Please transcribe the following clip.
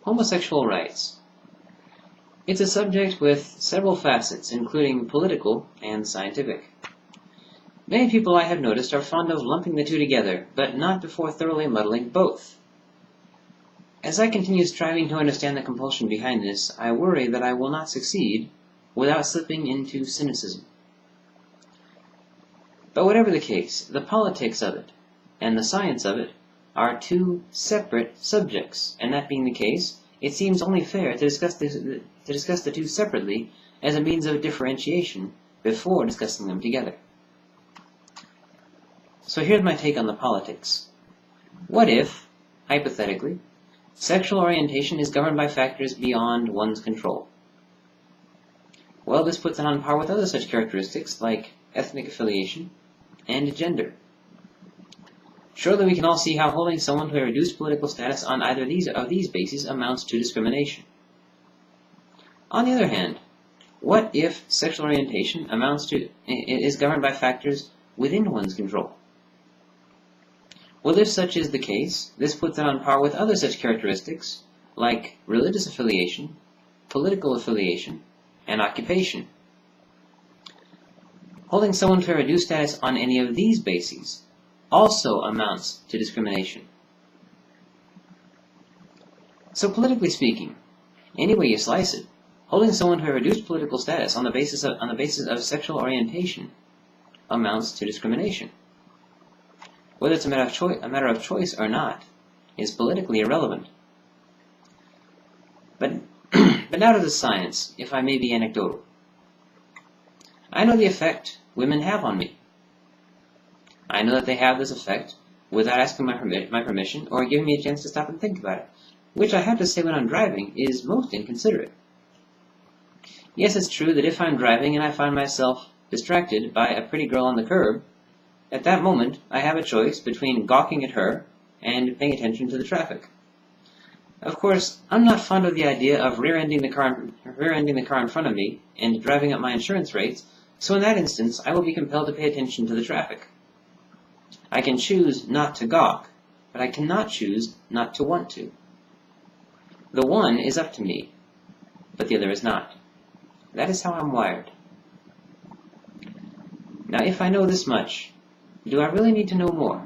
Homosexual rights. It's a subject with several facets, including political and scientific. Many people I have noticed are fond of lumping the two together, but not before thoroughly muddling both. As I continue striving to understand the compulsion behind this, I worry that I will not succeed without slipping into cynicism. But whatever the case, the politics of it and the science of it are two separate subjects, and that being the case, it seems only fair to discuss the two separately as a means of differentiation before discussing them together. So here's my take on the politics. What if, hypothetically, sexual orientation is governed by factors beyond one's control? Well, this puts it on par with other such characteristics like ethnic affiliation and gender. Surely we can all see how holding someone to a reduced political status on either of these bases amounts to discrimination. On the other hand, what if sexual orientation is governed by factors within one's control? Well, if such is the case, this puts it on par with other such characteristics like religious affiliation, political affiliation, and occupation. Holding someone to a reduced status on any of these bases also amounts to discrimination. So politically speaking, any way you slice it, holding someone to a reduced political status on the basis of sexual orientation amounts to discrimination. Whether it's a matter of choice or not is politically irrelevant. But now to the science, if I may be anecdotal. I know the effect women have on me. I know that they have this effect without asking my permission or giving me a chance to stop and think about it, which I have to say when I'm driving is most inconsiderate. Yes, it's true that if I'm driving and I find myself distracted by a pretty girl on the curb, at that moment I have a choice between gawking at her and paying attention to the traffic. Of course, I'm not fond of the idea of rear-ending the car in front of me and driving up my insurance rates, so in that instance I will be compelled to pay attention to the traffic. I can choose not to gawk, but I cannot choose not to want to. The one is up to me, but the other is not. That is how I'm wired. Now, if I know this much, do I really need to know more?